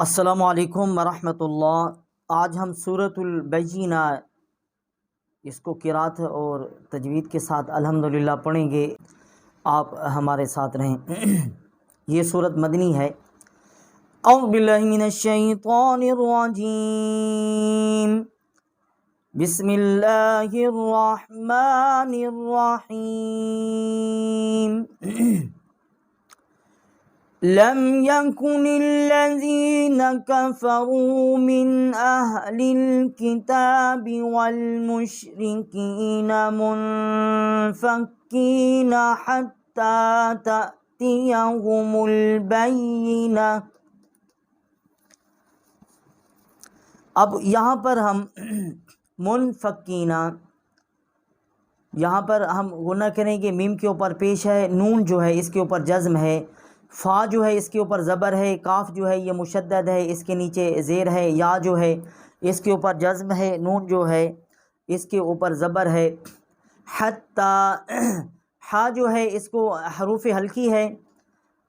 السلام علیکم ورحمۃ اللہ۔ آج ہم سورۃ البینہ اس کو قرات اور تجوید کے ساتھ الحمدللہ پڑھیں گے۔ آپ ہمارے ساتھ رہیں۔ یہ سورت مدنی ہے۔ اعوذ باللہ من الشیطان الرجیم، بسم اللہ الرحمن الرحیم۔ لم يكن الذين كفروا من أهل الكتاب والمشركين منفكين حتى تأتيهم البينة۔ اب یہاں پر ہم منفکینہ، یہاں پر ہم غنہ کریں گے۔ میم کے اوپر پیش ہے، نون جو ہے اس کے اوپر جزم ہے، فا جو ہے اس کے اوپر زبر ہے، کاف جو ہے یہ مشدد ہے، اس کے نیچے زیر ہے، یا جو ہے اس کے اوپر جزم ہے، نون جو ہے اس کے اوپر زبر ہے۔ حتی، ہا جو ہے اس کو حروف حلقی ہے،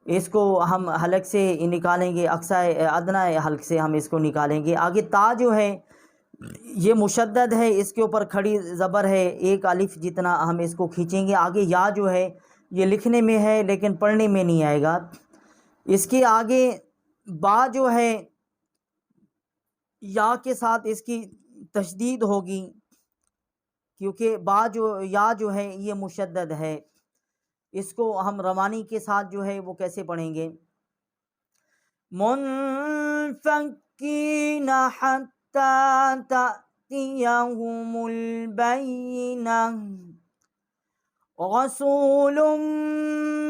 اس کو ہم حلق سے نکالیں گے، اقصی ادنی حلق سے ہم اس کو نکالیں گے۔ آگے تا جو ہے یہ مشدد ہے، اس کے اوپر کھڑی زبر ہے، ایک الف جتنا ہم اس کو کھینچیں گے۔ آگے یا جو ہے یہ لکھنے میں ہے لیکن پڑھنے میں نہیں آئے گا۔ اس کے آگے با جو ہے یا کے ساتھ اس کی تشدید ہوگی، کیونکہ با جو یا جو ہے یہ مشدد ہے۔ اس کو ہم روانی کے ساتھ جو ہے وہ کیسے پڑھیں گے؟ منفکین حتی تأتیہم البینہ، رسول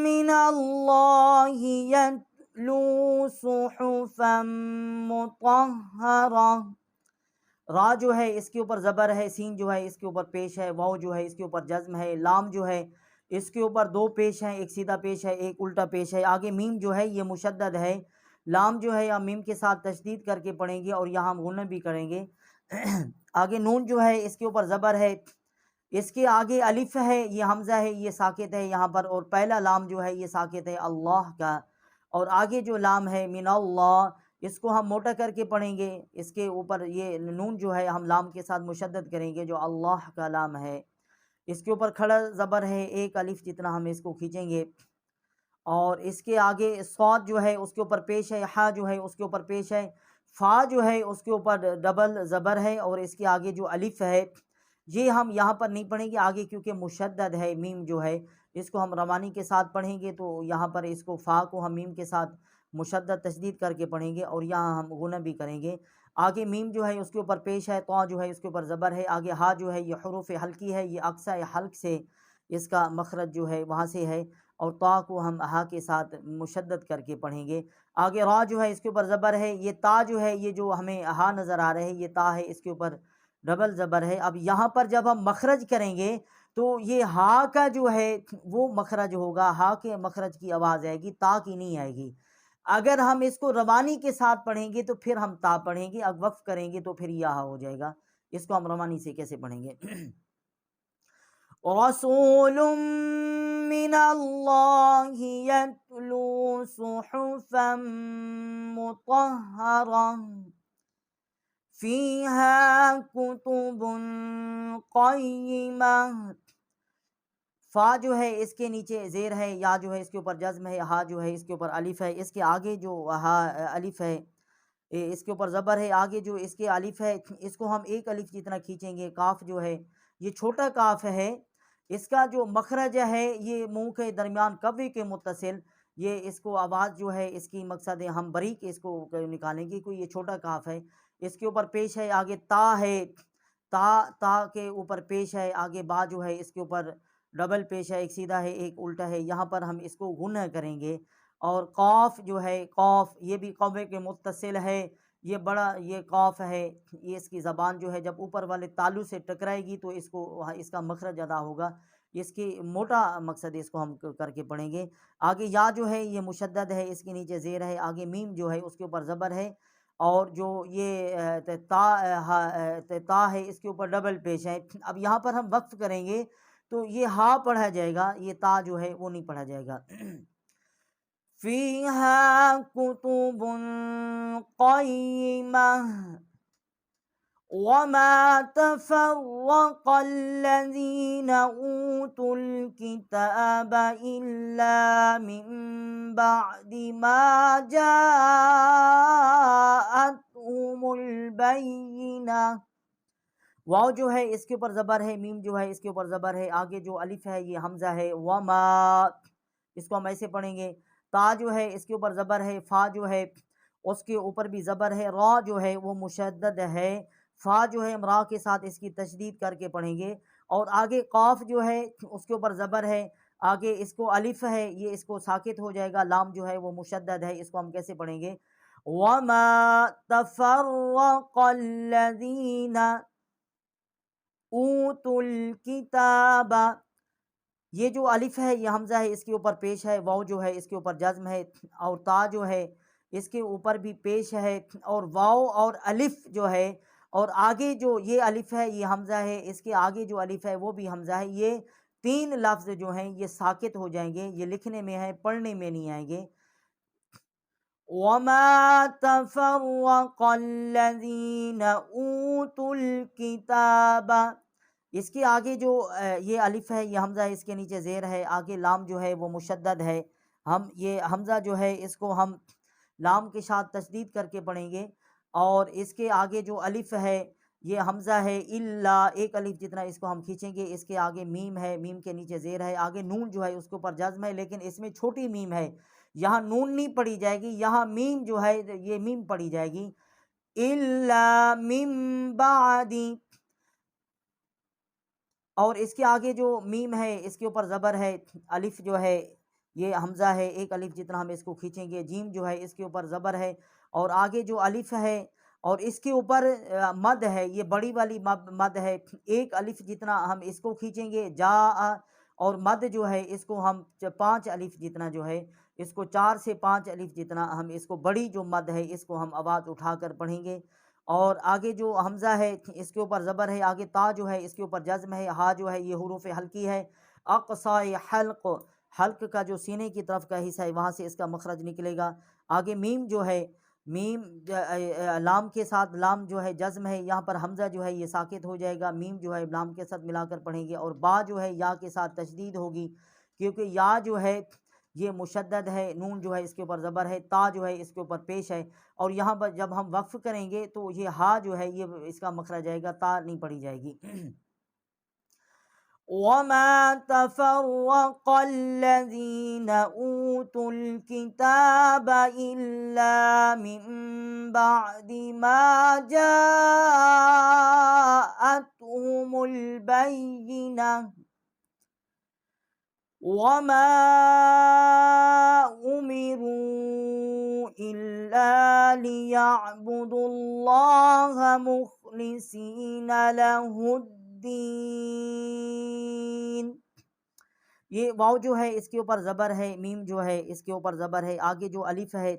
من اللہ یتلو صحفا مطہرہ۔ را جو ہے اس کے اوپر زبر ہے، سین جو ہے اس کے اوپر پیش ہے، واو جو ہے اس کے اوپر جزم ہے، لام جو ہے اس کے اوپر دو پیش ہیں، ایک سیدھا پیش ہے ایک الٹا پیش ہے۔ آگے میم جو ہے یہ مشدد ہے، لام جو ہے یا میم کے ساتھ تشدید کر کے پڑھیں گے اور یہاں ہم غنہ بھی کریں گے۔ آگے نون جو ہے اس کے اوپر زبر ہے، اس کے آگے الف ہے، یہ حمزہ ہے، یہ ساکت ہے یہاں پر، اور پہلا لام جو ہے یہ ساکت ہے اللہ کا، اور آگے جو لام ہے من اللہ اس کو ہم موٹا کر کے پڑھیں گے۔ اس کے اوپر یہ نون جو ہے ہم لام کے ساتھ مشدد کریں گے، جو اللہ کا لام ہے، اس کے اوپر کھڑا زبر ہے، ایک الف جتنا ہم اس کو کھینچیں گے، اور اس کے آگے صاد جو ہے اس کے اوپر پیش ہے، ہا جو ہے اس کے اوپر پیش ہے، فا جو ہے اس کے اوپر ڈبل زبر ہے، اور اس کے آگے جو الف ہے یہ ہم یہاں پر نہیں پڑھیں گے آگے، کیونکہ مشدد ہے میم جو ہے، اس کو ہم روانی کے ساتھ پڑھیں گے، تو یہاں پر اس کو فا کو ہم میم کے ساتھ مشدد تشدید کر کے پڑھیں گے، اور یہاں ہم غنہ بھی کریں گے۔ آگے میم جو ہے اس کے اوپر پیش ہے، طا جو ہے اس کے اوپر زبر ہے، آگے ہا جو ہے یہ حروف حلقی ہے، یہ اقصی حلق سے اس کا مخرج جو ہے وہاں سے ہے، اور طا کو ہم ہا کے ساتھ مشدد کر کے پڑھیں گے۔ آگے را جو ہے اس کے اوپر زبر ہے، یہ تا جو ہے یہ جو ہمیں ہا نظر آ رہا ہے یہ تا ہے، اس کے اوپر ڈبل زبر ہے۔ اب یہاں پر جب ہم مخرج کریں گے تو یہ ہا کا جو ہے وہ مخرج ہوگا، ہا کے مخرج کی آواز آئے گی، تا کی نہیں آئے گی۔ اگر ہم اس کو روانی کے ساتھ پڑھیں گے تو پھر ہم تا پڑھیں گے، اب وقف کریں گے تو پھر یہ ہو جائے گا۔ اس کو ہم روانی سے کیسے پڑھیں گے؟ رسول من اللہ یتلو صحفا مطہرہ فیہا کتب قیمہ۔ فا جو ہے اس کے نیچے زیر ہے، یا جو ہے اس کے اوپر جزم ہے، ہا جو ہے اس کے اوپر الف ہے، اس کے آگے جو ہا الف ہے اس کے اوپر زبر ہے، آگے جو اس کے الف ہے اس کو ہم ایک الف جتنا کھینچیں گے۔ کاف جو ہے یہ چھوٹا کاف ہے، اس کا جو مخرج ہے یہ منہ کے درمیان کوے کے متصل، یہ اس کو آواز جو ہے اس کی مقصد ہے ہم بریک اس کو نکالیں گے، کوئی یہ چھوٹا کاف ہے، اس کے اوپر پیش ہے، آگے تا ہے، تا کے اوپر پیش ہے، آگے با جو ہے اس کے اوپر ڈبل پیش ہے، ایک سیدھا ہے ایک الٹا ہے، یہاں پر ہم اس کو غنہ کریں گے۔ اور قاف جو ہے، قاف یہ بھی قوے کے متصل ہے، یہ بڑا یہ قاف ہے، یہ اس کی زبان جو ہے جب اوپر والے تالو سے ٹکرائے گی تو اس کو اس کا مخرج ادا ہوگا، اس کی موٹا مقصد اس کو ہم کر کے پڑھیں گے۔ آگے یا جو ہے یہ مشدد ہے، اس کے نیچے زیر ہے، آگے میم جو ہے اس کے اوپر زبر ہے، اور جو یہ تا ہے اس کے اوپر ڈبل پیش ہے۔ اب یہاں پر ہم وقف کریں گے تو یہ ہا پڑھا جائے گا، یہ تا جو ہے وہ نہیں پڑھا جائے گا۔ فيها كتب قيمة وما تفرق الذين أوتوا الكتاب إلا من بعد ما جاءتهم البينة۔ واو جو ہے اس کے اوپر زبر ہے، میم جو ہے اس کے اوپر زبر ہے، آگے جو الف ہے یہ حمزہ ہے، وما اس کو ہم ایسے پڑھیں گے، تا جو ہے اس کے اوپر زبر ہے، فا جو ہے اس کے اوپر بھی زبر ہے، را جو ہے وہ مشدد ہے، فا جو ہے ہم را کے ساتھ اس کی تشدید کر کے پڑھیں گے، اور آگے قاف جو ہے اس کے اوپر زبر ہے، آگے اس کو الف ہے یہ اس کو ساکت ہو جائے گا، لام جو ہے وہ مشدد ہے، اس کو ہم کیسے پڑھیں گے؟ وَمَا تَفَرَّقَ الَّذِينَ اوتوا الکتاب، یہ جو الف ہے یہ حمزہ ہے اس کے اوپر پیش ہے، واو جو ہے اس کے اوپر جزم ہے، اور تا جو ہے اس کے اوپر بھی پیش ہے، اور واو اور الف جو ہے، اور آگے جو یہ الف ہے یہ حمزہ ہے، اس کے آگے جو الف ہے وہ بھی حمزہ ہے، یہ تین لفظ جو ہیں یہ ساکت ہو جائیں گے، یہ لکھنے میں ہے پڑھنے میں نہیں آئیں گے۔ وَمَا تَفَرَّقَ الَّذِينَ أُوتُوا الْكِتَابَ، اس کے آگے جو یہ الف ہے یہ حمزہ ہے، اس کے نیچے زیر ہے، آگے لام جو ہے وہ مشدد ہے، ہم یہ حمزہ جو ہے اس کو ہم لام کے ساتھ تشدید کر کے پڑھیں گے، اور اس کے آگے جو الف ہے یہ حمزہ ہے، الا ایک الف جتنا اس کو ہم کھینچیں گے، اس کے آگے میم ہے، میم کے نیچے زیر ہے، آگے نون جو ہے اس کے اوپر جزم ہے، لیکن اس میں چھوٹی میم ہے، یہاں نون نہیں پڑھی جائے گی، یہاں میم جو ہے یہ میم پڑھی جائے گی، الا من بعد، اور اس کے آگے جو میم ہے اس کے اوپر زبر ہے، الف جو ہے یہ حمزہ ہے، ایک الف جتنا ہم اس کو کھینچیں گے، جیم جو ہے اس کے اوپر زبر ہے، اور آگے جو الف ہے اور اس کے اوپر مد ہے، یہ بڑی والی مد ہے، ایک الف جتنا ہم اس کو کھینچیں گے، جا، اور مد جو ہے اس کو ہم 5 الف جتنا جو ہے اس کو 4 سے 5 الف جتنا ہم اس کو بڑی جو مد ہے اس کو ہم آواز اٹھا کر پڑھیں گے، اور آگے جو حمزہ ہے اس کے اوپر زبر ہے، آگے تا جو ہے اس کے اوپر جزم ہے، ہا جو ہے یہ حروف حلقی ہے، اقصائے حلق، حلق کا جو سینے کی طرف کا حصہ ہے وہاں سے اس کا مخرج نکلے گا، آگے میم جو ہے، میم لام کے ساتھ، لام جو ہے جزم ہے، یہاں پر حمزہ جو ہے یہ ساکت ہو جائے گا، میم جو ہے لام کے ساتھ ملا کر پڑھیں گے، اور با جو ہے یا کے ساتھ تشدید ہوگی، کیونکہ یا جو ہے یہ مشدد ہے، نون جو ہے اس کے اوپر زبر ہے، تا جو ہے اس کے اوپر پیش ہے، اور یہاں پر جب ہم وقف کریں گے تو یہ ہا جو ہے یہ اس کا مخرج جائے گا، تا نہیں پڑھی جائے گی۔ وَمَا تَفَرَّقَ الَّذِينَ أُوتُوا الْكِتَابَ إِلَّا مِن بَعْدِ مَا جَاءَتْهُمُ الْبَيِّنَةُ وَمَا أُمِرُوا إِلَّا لِيَعْبُدُوا اللَّهَ مُخْلِصِينَ لَهُ الدِّينَ، یہ واو جو ہے اس کے اوپر زبر ہے، میم جو ہے اس کے اوپر زبر ہے، آگے جو الف ہے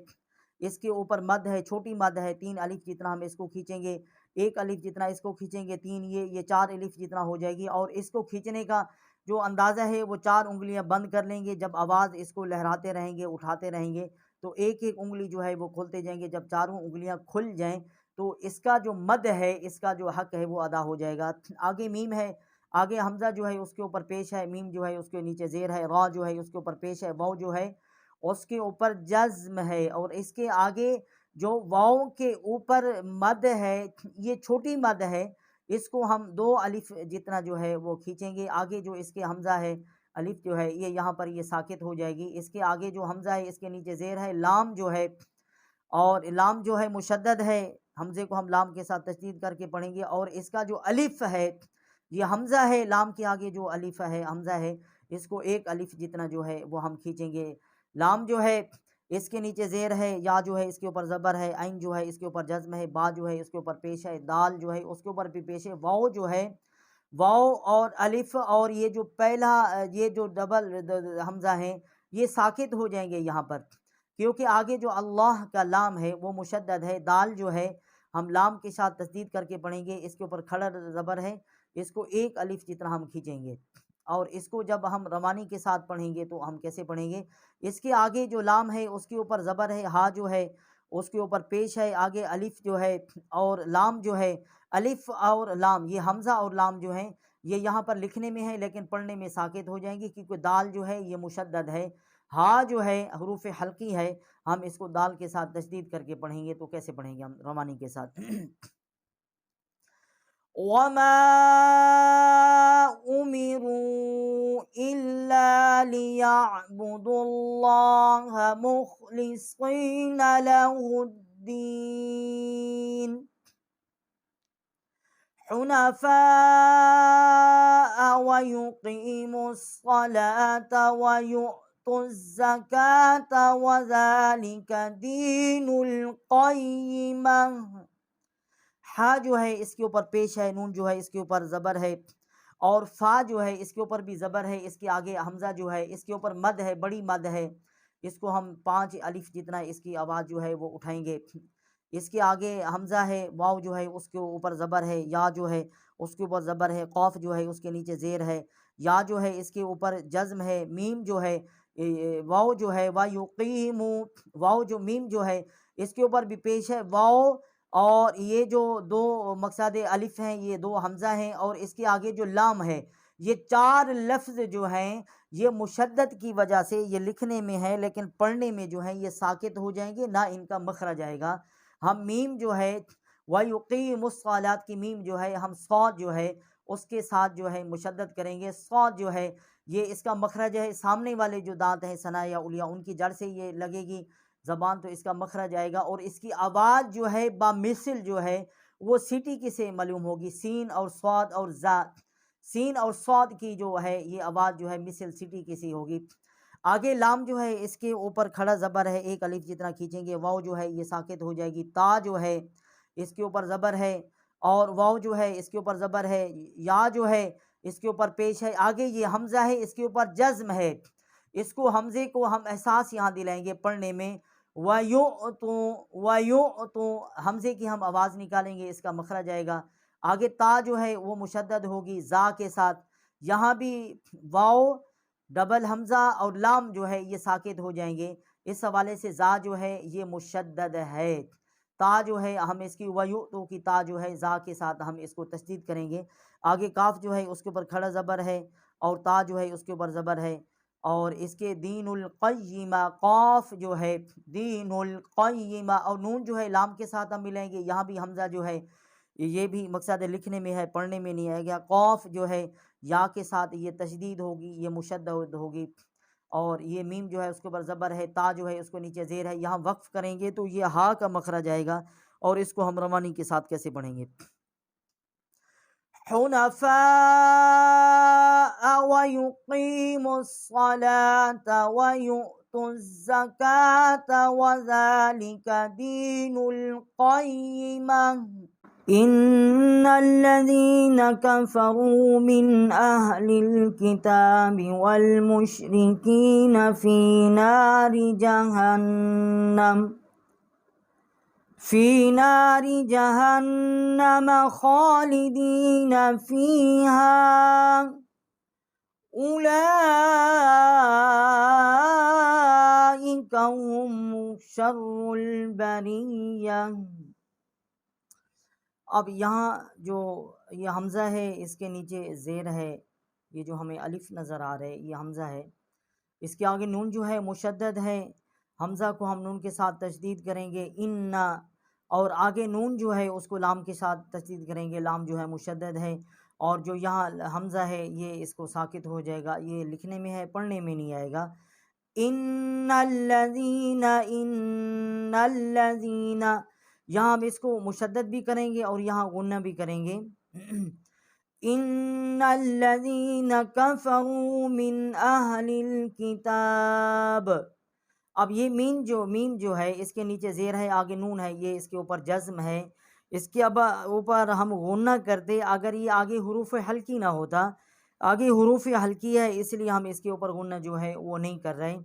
اس کے اوپر مد ہے، چھوٹی مد ہے، 3 الف جتنا ہم اس کو کھینچیں گے، ایک الف جتنا اس کو کھینچیں گے، 3 یہ 4 الف جتنا ہو جائے گی، اور اس کو کھینچنے کا جو اندازہ ہے وہ 4 انگلیاں بند کر لیں گے، جب آواز اس کو لہراتے رہیں گے، اٹھاتے رہیں گے تو ایک ایک انگلی جو ہے وہ کھولتے جائیں گے، جب چاروں انگلیاں کھل جائیں تو اس کا جو مد ہے اس کا جو حق ہے وہ ادا ہو جائے گا۔ آگے میم ہے، آگے حمزہ جو ہے اس کے اوپر پیش ہے، میم جو ہے اس کے نیچے زیر ہے، را جو ہے اس کے اوپر پیش ہے، واو جو ہے اس کے اوپر جزم ہے، اور اس کے آگے جو واو کے اوپر مد ہے یہ چھوٹی مد ہے، اس کو ہم 2 الف جتنا جو ہے وہ کھینچیں گے، آگے جو اس کے حمزہ ہے الف جو ہے یہ یہاں پر یہ ساکت ہو جائے گی، اس کے آگے جو حمزہ ہے اس کے نیچے زیر ہے، لام جو ہے، اور لام جو ہے مشدد ہے، حمزے کو ہم لام کے ساتھ تشدید کر کے پڑھیں گے، اور اس کا جو الف ہے یہ حمزہ ہے، لام کے آگے جو الف ہے حمزہ ہے اس کو 1 الف جتنا جو ہے وہ ہم کھینچیں گے، لام جو ہے اس کے نیچے زیر ہے، یا جو ہے اس کے اوپر زبر ہے، عین جو ہے اس کے اوپر جزم ہے، با جو ہے اس کے اوپر پیش ہے، دال جو ہے اس کے اوپر بھی پیش ہے، واو جو ہے، واو اور الف اور یہ جو پہلا یہ جو ڈبل حمزہ ہیں یہ ساکت ہو جائیں گے یہاں پر، کیونکہ آگے جو اللہ کا لام ہے وہ مشدد ہے، دال جو ہے ہم لام کے ساتھ تشدید کر کے پڑھیں گے، اس کے اوپر کھڑا زبر ہے، اس کو 1 الف جتنا ہم کھینچیں گے، اور اس کو جب ہم روانی کے ساتھ پڑھیں گے تو ہم کیسے پڑھیں گے؟ اس کے آگے جو لام ہے اس کے اوپر زبر ہے، ہا جو ہے اس کے اوپر پیش ہے، آگے الف جو ہے اور لام جو ہے، الف اور لام یہ حمزہ اور لام جو ہیں یہ یہاں پر لکھنے میں ہے لیکن پڑھنے میں ساکت ہو جائیں گی، کیونکہ دال جو ہے یہ مشدد ہے، ہا جو ہے حروف حلقی ہے، ہم اس کو دال کے ساتھ تشدید کر کے پڑھیں گے تو کیسے پڑھیں گے ہم روانی کے ساتھ؟ وَمَا أُمِرُوا إِلَّا لِيَعْبُدُوا اللَّهَ مُخْلِصِينَ لَهُ الدِّينَ حُنَفَاءَ وَيُقِيمُوا الصَّلَاةَ وَيُؤْتُوا الزَّكَاةَ وَذَلِكَ دِينُ الْقَيِّمَةِ۔ ہا جو ہے اس کے اوپر پیش ہے، نون جو ہے اس کے اوپر زبر ہے، اور فا جو ہے اس کے اوپر بھی زبر ہے، اس کے آگے حمزہ جو ہے اس کے اوپر مد ہے، بڑی مد ہے، اس کو ہم 5 الف جتنا اس کی آواز جو ہے وہ اٹھائیں گے۔ اس کے آگے حمزہ ہے، واو جو ہے اس کے اوپر زبر ہے، یا جو ہے اس کے اوپر زبر ہے، قوف جو ہے اس کے نیچے زیر ہے، یا جو ہے اس کے اوپر جزم ہے، میم جو ہے واو جو ہے وَيُقِيمُ، واو جو میم جو ہے اس کے اوپر بھی پیش ہے واو، اور یہ جو دو مقصد الف ہیں یہ 2 حمزہ ہیں، اور اس کے آگے جو لام ہے یہ 4 لفظ جو ہیں یہ مشدد کی وجہ سے یہ لکھنے میں ہے لیکن پڑھنے میں جو ہے یہ ساکت ہو جائیں گے، نہ ان کا مخرج آئے گا۔ ہم میم جو ہے وَيُقِيمُ الصَّلَاةَ کی میم جو ہے ہم صاد جو ہے اس کے ساتھ جو ہے مشدد کریں گے، صاد جو ہے یہ اس کا مخرج ہے، سامنے والے جو دانت ہیں ثنا یا علیا ان کی جڑ سے یہ لگے گی زبان تو اس کا مخرج آئے گا، اور اس کی آواز جو ہے بامثل جو ہے وہ سٹی کی سے معلوم ہوگی، سین اور صاد اور زا، سین اور صاد کی جو ہے یہ آواز جو ہے مثل سٹی کی سی ہوگی۔ آگے لام جو ہے اس کے اوپر کھڑا زبر ہے، 1 الف جتنا کھینچیں گے، واو جو ہے یہ ساکت ہو جائے گی، تا جو ہے اس کے اوپر زبر ہے اور واو جو ہے اس کے اوپر زبر ہے، یا جو ہے اس کے اوپر پیش ہے، آگے یہ حمزہ ہے اس کے اوپر جزم ہے، اس کو حمزے کو ہم احساس یہاں دلائیں گے پڑھنے میں، وَيُؤْتُوا حمزے کی ہم آواز نکالیں گے، اس کا مخرج آئے گا، آگے تا جو ہے وہ مشدد ہوگی زا کے ساتھ، یہاں بھی واو ڈبل حمزہ اور لام جو ہے یہ ساکت ہو جائیں گے، اس حوالے سے زا جو ہے یہ مشدد ہے، تا جو ہے ہم اس کی وَيُؤْتُوا کی تا جو ہے زا کے ساتھ ہم اس کو تشدید کریں گے، آگے کاف جو ہے اس کے اوپر کھڑا زبر ہے اور تا جو ہے اس کے اوپر زبر ہے، اور اس کے دین القیمہ قاف جو ہے دین القیمہ، اور نون جو ہے لام کے ساتھ ہم ملیں گے، یہاں بھی حمزہ جو ہے یہ بھی مقصد لکھنے میں ہے پڑھنے میں نہیں آئے گا، قاف جو ہے یا کے ساتھ یہ تشدید ہوگی، یہ مشدد ہوگی، اور یہ میم جو ہے اس کے اوپر زبر ہے، تا جو ہے اس کو نیچے زیر ہے، یہاں وقف کریں گے تو یہ ہا کا مخرج آئے گا، اور اس کو ہم روانی کے ساتھ کیسے پڑھیں گے؟ حُنَفَاءَ وَيُقِيمُوا الصَّلَاةَ وَيُؤْتُوا الزَّكَاةَ وَذَلِكَ دِينُ الْقَيِّمَةِ۔ إِنَّ الَّذِينَ كَفَرُوا مِنْ أَهْلِ الْكِتَابِ وَالْمُشْرِكِينَ فِي نَارِ جَهَنَّمَ خَالِدِينَ فِيهَا أُولَئِكَ هُمْ شَرُّ الْبَرِيَّةِ۔ اب یہاں جو یہ حمزہ ہے اس کے نیچے زیر ہے، یہ جو ہمیں الف نظر آ رہا ہے یہ حمزہ ہے، اس کے آگے نون جو ہے مشدد ہے، حمزہ کو ہم نون کے ساتھ تشدید کریں گے ان، اور آگے نون جو ہے اس کو لام کے ساتھ تشدید کریں گے، لام جو ہے مشدد ہے، اور جو یہاں حمزہ ہے یہ اس کو ساکت ہو جائے گا، یہ لکھنے میں ہے پڑھنے میں نہیں آئے گا، ان الذین یہاں ہم اس کو مشدد بھی کریں گے اور یہاں غنہ بھی کریں گے، ان الذین کفروا من اہل الکتاب، اب یہ میم جو ہے اس کے نیچے زیر ہے، آگے نون ہے، یہ اس کے اوپر جزم ہے، اس کے اوپر ہم غنہ کرتے اگر یہ آگے حروف حلقی نہ ہوتا، آگے حروف حلقی ہے اس لیے ہم اس کے اوپر غنہ جو ہے وہ نہیں کر رہے،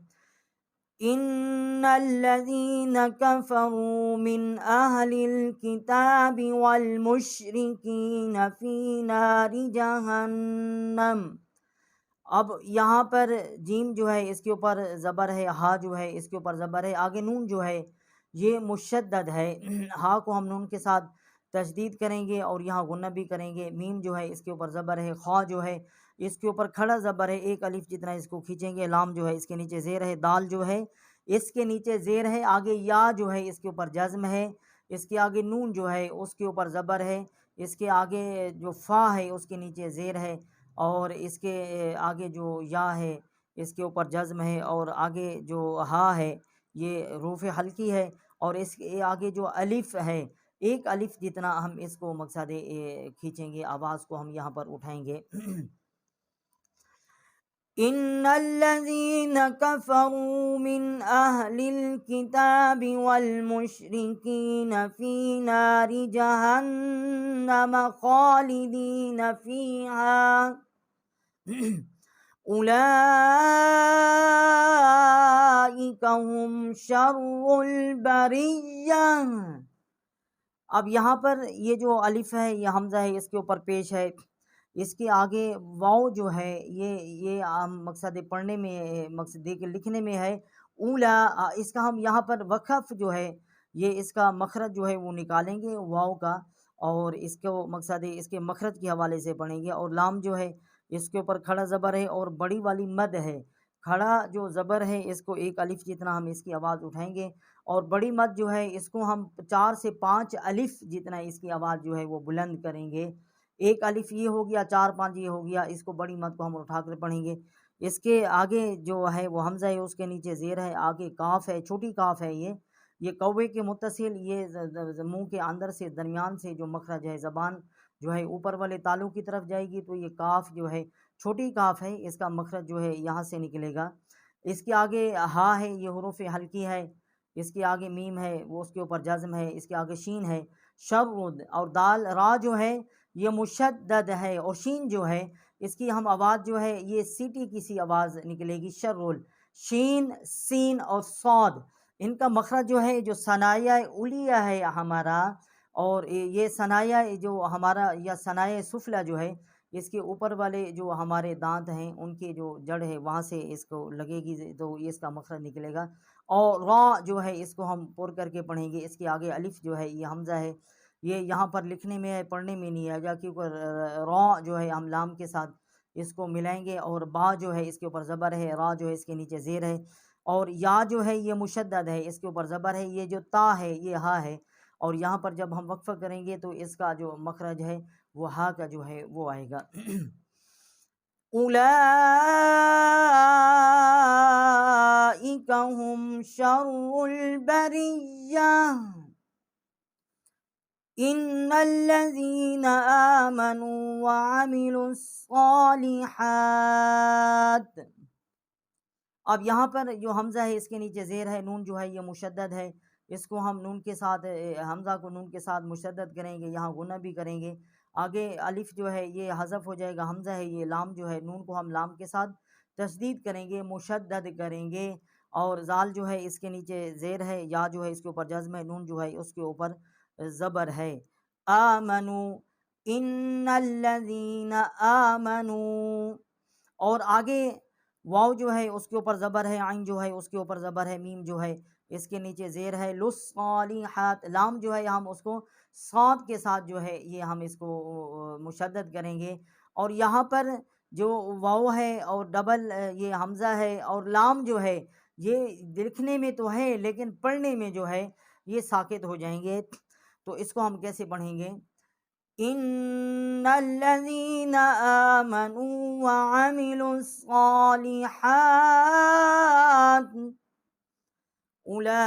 ان الذین کفروا من اہل الکتاب والمشرکین فی نار جہنم، اب یہاں پر جیم جو ہے اس کے اوپر زبر ہے، ہا جو ہے اس کے اوپر زبر ہے، آگے نون جو ہے یہ مشدد ہے، ہا کو ہم نون کے ساتھ تشدید کریں گے اور یہاں غنہ بھی کریں گے، میم جو ہے اس کے اوپر زبر ہے، خا جو ہے اس کے اوپر کھڑا زبر ہے، ایک الف جتنا اس کو کھینچیں گے، لام جو ہے اس کے نیچے زیر ہے، دال جو ہے اس کے نیچے زیر ہے، آگے یا جو ہے اس کے اوپر جزم ہے، اس کے آگے نون جو ہے اس کے اوپر زبر ہے، اس کے آگے جو فا ہے اس کے نیچے زیر ہے، اور اس کے آگے جو یا ہے اس کے اوپر جزم ہے، اور آگے جو ہا ہے یہ حروف حلقی ہے، اور اس کے آگے جو الف ہے ایک الف جتنا ہم اس کو مقصد کھینچیں گے، آواز کو ہم یہاں پر اٹھائیں گے ان الذين كفروا من اهل الكتاب والمشركين في نار جهنم خالدين فيها اولئك هم شر البریہ۔ اب یہاں پر یہ جو الف ہے یہ حمزہ ہے اس کے اوپر پیش ہے، اس کے آگے واو جو ہے یہ مقصد پڑھنے میں، مقصد کہ لکھنے میں ہے اولا، اس کا ہم یہاں پر وقف جو ہے یہ اس کا مخرج جو ہے وہ نکالیں گے واو کا، اور اس کو مقصد اس کے مخرج کے حوالے سے پڑھیں گے، اور لام جو ہے اس کے اوپر کھڑا زبر ہے اور بڑی والی مد ہے، کھڑا جو زبر ہے اس کو ایک الف جتنا ہم اس کی آواز اٹھائیں گے، اور بڑی مد جو ہے اس کو ہم 4 سے 5 الف جتنا اس کی آواز جو ہے وہ بلند کریں گے، ایک الف یہ ہو گیا، 4 5 یہ ہو گیا، اس کو بڑی مد کو ہم اٹھا کر پڑھیں گے، اس کے آگے جو ہے وہ حمزہ ہے اس کے نیچے زیر ہے، آگے کاف ہے، چھوٹی کاف ہے، یہ کوے کے متصل، یہ منہ کے اندر سے درمیان سے جو مخرج ہے، زبان جو ہے اوپر والے تالو کی طرف جائے گی تو یہ کاف جو ہے چھوٹی کاف ہے، اس کا مخرج جو ہے یہاں سے نکلے گا، اس کے آگے ہا ہے یہ حروف حلقی ہے، اس کے آگے میم ہے وہ اس کے اوپر جزم ہے، اس کے آگے شین ہے شرد، اور دال را جو ہے یہ مشدد ہے، اور شین جو ہے اس کی ہم آواز جو ہے یہ سیٹی کی سی آواز نکلے گی، شرول، شین سین اور صاد ان کا مخرج جو ہے جو ثنایا الیہ ہے ہمارا، اور یہ ثنایا جو ہمارا یا ثنایا سفلا جو ہے اس کے اوپر والے جو ہمارے دانت ہیں ان کی جو جڑ ہے وہاں سے اس کو لگے گی تو یہ اس کا مخرج نکلے گا، اور را جو ہے اس کو ہم پر کر کے پڑھیں گے، اس کے آگے الف جو ہے یہ حمزہ ہے، یہ یہاں پر لکھنے میں ہے پڑھنے میں نہیں آئے گا، کیونکہ را جو ہے ہم لام کے ساتھ اس کو ملائیں گے، اور با جو ہے اس کے اوپر زبر ہے، را جو ہے اس کے نیچے زیر ہے، اور یا جو ہے یہ مشدد ہے اس کے اوپر زبر ہے، یہ جو تا ہے یہ ہا ہے، اور یہاں پر جب ہم وقفہ کریں گے تو اس کا جو مخرج ہے وہ ہا کا جو ہے وہ آئے گا اولئک هم شر البریہ ان الذین آمنوا وعملوا الصالحات۔ اب یہاں پر جو حمزہ ہے اس کے نیچے زیر ہے، نون جو ہے یہ مشدد ہے، اس کو ہم نون کے ساتھ حمزہ کو نون کے ساتھ مشدد کریں گے، یہاں غنہ بھی کریں گے، آگے الف جو ہے یہ حذف ہو جائے گا، حمزہ ہے یہ لام جو ہے نون کو ہم لام کے ساتھ تشدید کریں گے، مشدد کریں گے، اور زال جو ہے اس کے نیچے زیر ہے، یا جو ہے اس کے اوپر جزم ہے، نون جو ہے اس کے اوپر زبر ہے، آمنو ان الذین آمنو، اور آگے واو جو ہے اس کے اوپر زبر ہے، عین جو ہے اس کے اوپر زبر ہے، میم جو ہے اس کے نیچے زیر ہے، لصالحات، لام جو ہے ہم اس کو صاد کے ساتھ جو ہے یہ ہم اس کو مشدد کریں گے، اور یہاں پر جو واو ہے اور ڈبل یہ حمزہ ہے اور لام جو ہے یہ لکھنے میں تو ہے لیکن پڑھنے میں جو ہے یہ ساکت ہو جائیں گے، تو اس کو ہم کیسے پڑھیں گے؟ ان الذين آمنوا وعملوا الصالحات اولئک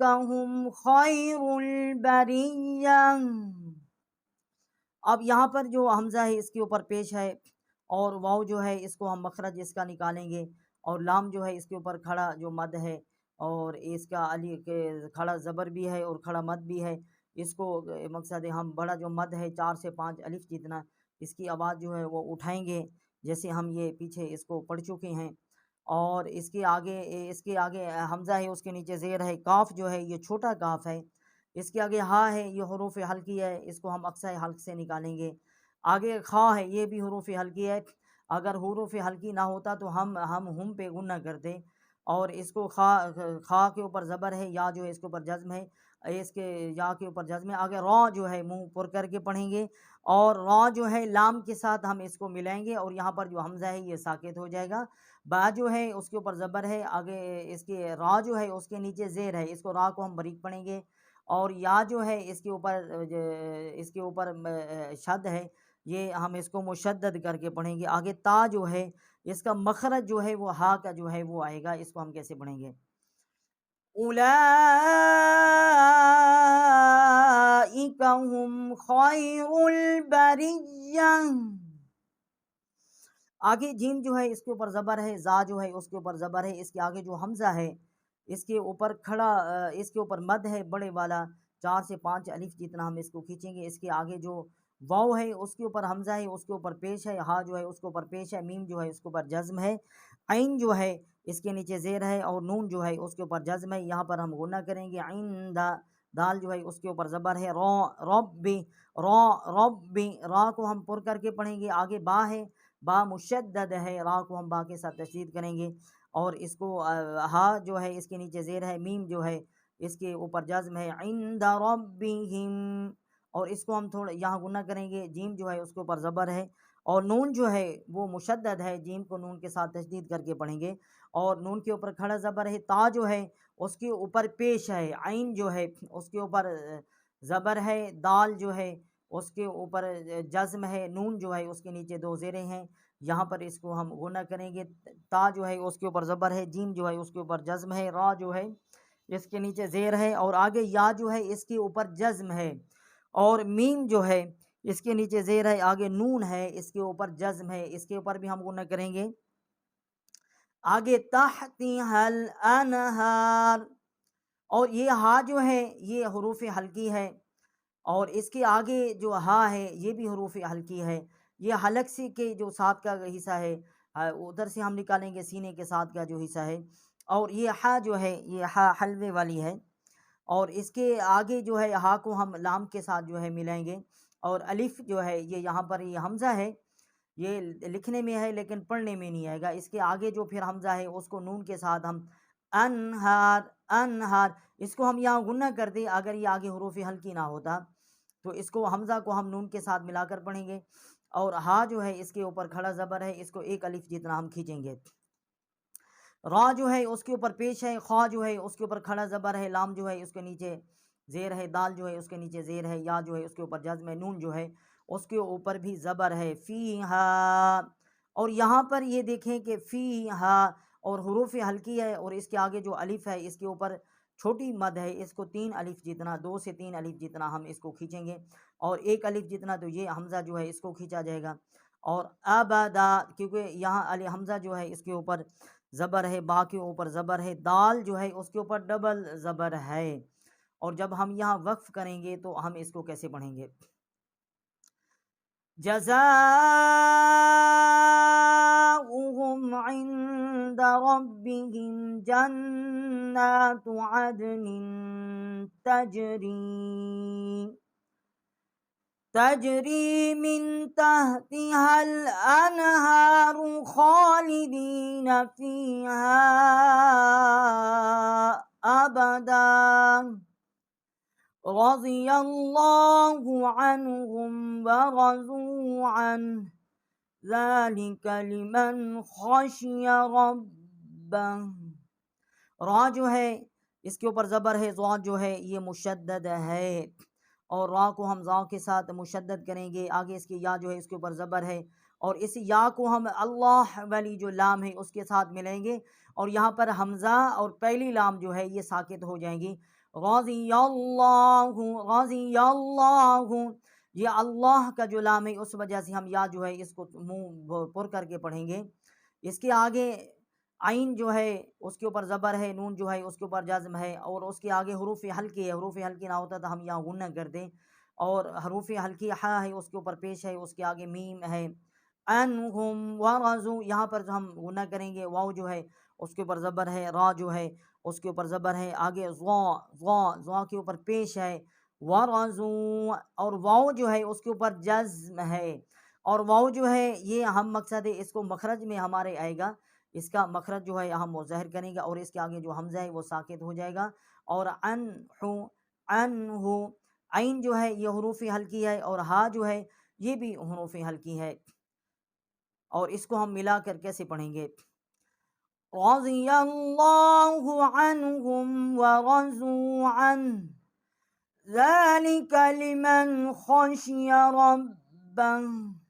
هم خیر البریہ۔ اب یہاں پر جو حمزہ ہے اس کے اوپر پیش ہے، اور واو جو ہے اس کو ہم مخرج اس کا نکالیں گے، اور لام جو ہے اس کے اوپر کھڑا جو مد ہے، اور اس کا علی کے کھڑا زبر بھی ہے اور کھڑا مد بھی ہے، اس کو مقصد ہم بڑا جو مد ہے 4 سے 5 الف جتنا اس کی آواز جو ہے وہ اٹھائیں گے، جیسے ہم یہ پیچھے اس کو پڑھ چکے ہیں، اور اس کے آگے حمزہ ہے اس کے نیچے زیر ہے، کاف جو ہے یہ چھوٹا کاف ہے، اس کے آگے ہا ہے یہ حروف حلقی ہے، اس کو ہم اقصی حلق سے نکالیں گے، آگے خا ہے یہ بھی حروف حلقی ہے، اگر حروف حلقی نہ ہوتا تو ہم ہم پہ غنہ کرتے، اور اس کو خا کے اوپر زبر ہے، یا جو ہے اس کے اوپر جزم ہے، اس کے یا کے اوپر جزم ہے، آگے را جو ہے منہ پر کر کے پڑھیں گے، اور را جو ہے لام کے ساتھ ہم اس کو ملائیں گے، اور یہاں پر جو حمزہ ہے یہ ساکت ہو جائے گا۔ با جو ہے اس کے اوپر زبر ہے، آگے اس کے را جو ہے اس کے نیچے زیر ہے، اس کو را کو ہم باریک پڑھیں گے، اور یا جو ہے اس کے اوپر شد ہے، یہ ہم اس کو مشدد کر کے پڑھیں گے۔ آگے تا جو ہے اس کا مخرج جو ہے وہ ہا کا جو ہے وہ آئے گا، اس کو ہم کیسے پڑھیں گے؟ اولئک ہم خیر البریہ۔ آگے جیم جو ہے اس کے اوپر زبر ہے، زا جو ہے اس کے اوپر زبر ہے، اس کے آگے جو حمزہ ہے اس کے اوپر کھڑا اس کے اوپر مد ہے بڑے والا، 4 سے 5 الف جتنا ہم اس کو کھینچیں گے۔ اس کے آگے جو واو ہے اس کے اوپر حمزہ ہے، اس کے اوپر پیش ہے، ہا جو ہے اس کے اوپر پیش ہے، میم جو ہے اس کے اوپر جزم ہے، عین جو ہے اس کے نیچے زیر ہے، اور نون جو ہے اس کے اوپر جزم ہے، یہاں پر ہم غنہ کریں گے۔ عین دال جو ہے اس کے اوپر زبر ہے، رب را کو ہم پر کر کے پڑھیں گے۔ آگے با ہے، با مشدد ہے، را کو ہم با کے ساتھ تشدید کریں گے، اور اس کو ہا جو ہے اس کے نیچے زیر ہے، میم جو ہے اس کے اوپر جزم ہے، عند ربہم، اور اس کو ہم تھوڑا یہاں غنہ کریں گے۔ جیم جو ہے اس کے اوپر زبر ہے، اور نون جو ہے وہ مشدد ہے، جیم کو نون کے ساتھ تشدید کر کے پڑھیں گے، اور نون کے اوپر کھڑا زبر ہے۔ تا جو ہے اس کے اوپر پیش ہے، عین جو ہے اس کے اوپر زبر ہے، دال جو ہے اس کے اوپر جزم ہے، نون جو ہے اس کے نیچے 2 زیریں ہیں، یہاں پر اس کو ہم غنہ کریں گے۔ تا جو ہے اس کے اوپر زبر ہے، جیم جو ہے اس کے اوپر جزم ہے، را جو ہے اس کے نیچے زیر ہے، اور آگے یا جو ہے اس کے اوپر جزم ہے، اور میم جو ہے اس کے نیچے زیر ہے، آگے نون ہے اس کے اوپر جزم ہے، اس کے اوپر بھی ہم غنہ کریں گے۔ آگے تحتها الانہار، اور یہ ہا جو ہے یہ حروف حلقی ہے، اور اس کے آگے جو ہا ہے یہ بھی حروف حلقی ہے، یہ حلق سے کے جو ساتھ کا حصہ ہے ادھر سے ہم نکالیں گے، سینے کے ساتھ کا جو حصہ ہے، اور یہ ہا جو ہے یہ ہا حلوے والی ہے، اور اس کے آگے جو ہے ہا کو ہم لام کے ساتھ جو ہے ملائیں گے، اور الف جو ہے یہ یہاں پر یہ حمزہ ہے، یہ لکھنے میں ہے لیکن پڑھنے میں نہیں آئے گا، اس کے آگے جو پھر حمزہ ہے اس کو نون کے ساتھ ہم انہار انہار، اس کو ہم یہاں غنہ کر دیں، اگر یہ آگے حروف حلقی نہ ہوتا تو اس کو حمزہ کو ہم نون کے ساتھ ملا کر پڑھیں گے، اور ہا جو ہے اس کے اوپر کھڑا زبر ہے، اس کو 1 الف جتنا ہم کھینچیں گے۔ را جو ہے اس کے اوپر پیش ہے، خا جو ہے اس کے اوپر کھڑا زبر ہے، لام جو ہے اس کے نیچے زیر ہے، دال جو ہے اس کے نیچے زیر ہے، یا جو ہے اس کے اوپر جزم ہے، نون جو ہے اس کے اوپر بھی زبر ہے، فیہا، اور یہاں پر یہ دیکھیں کہ فیہا اور حروف حلقی ہے، اور اس کے آگے جو الف ہے اس کے اوپر چھوٹی مد ہے، اس کو 3 الف جتنا 2 سے 3 الف جتنا ہم اس کو کھینچیں گے، اور 1 الف جتنا تو یہ حمزہ جو ہے اس کو کھینچا جائے گا، اور ابدا کیونکہ یہاں علی حمزہ جو ہے اس کے اوپر زبر ہے، با کے اوپر زبر ہے، دال جو ہے اس کے اوپر ڈبل زبر ہے، اور جب ہم یہاں وقف کریں گے تو ہم اس کو کیسے پڑھیں گے؟ جزاؤہم عند ربہم جنات عدن تجری من تحتها الانہار خالدین فیہا ابدا رضی اللہ عنہم ورضوا عنہ ذالک لمن خشی ربہ۔ را جو ہے اس کے اوپر زبر ہے، ضاد جو ہے یہ مشدد ہے، اور را کو ہم ضا کے ساتھ مشدد کریں گے، آگے اس کی یا جو ہے اس کے اوپر زبر ہے، اور اس یا کو ہم اللہ والی جو لام ہے اس کے ساتھ ملیں گے، اور یہاں پر حمزہ اور پہلی لام جو ہے یہ ساکت ہو جائیں گی، رضی اللہ، یہ اللہ کا جو لام ہے اس وجہ سے ہم یا جو ہے اس کو منہ پر کر کے پڑھیں گے۔ اس کے آگے عین جو ہے اس کے اوپر زبر ہے، نون جو ہے اس کے اوپر جزم ہے، اور اس کے آگے حروف حلقی ہے، حروف حلقی نہ ہوتا تو ہم یہاں غنہ کر دیں، اور حروف حلقی ہا ہے اس کے اوپر پیش ہے، اس کے آگے میم ہے، انہم ورزو، یہاں پر جو ہم غنہ کریں گے، واو جو ہے اس کے اوپر زبر ہے، را جو ہے اس کے اوپر زبر ہے، آگے ضا کے اوپر پیش ہے، ورزو، اور واو جو ہے اس کے اوپر جزم ہے، اور واو جو ہے یہ اہم مقصد ہے، اس کو مخرج میں ہمارے آئے گا، اس کا مخرج جو ہے ہم وہ ظاہر کریں گے، اور اس کے آگے جو حمزہ ہے وہ ساکت ہو جائے گا۔ اور انہو عین جو ہے یہ حروف ہلکی ہے، اور ہا جو ہے یہ بھی حروف ہلکی ہے، اور اس کو ہم ملا کر کیسے پڑھیں گے؟ رضی اللہ عنہم ورضوا عنہ ذلك لمن خشي ربه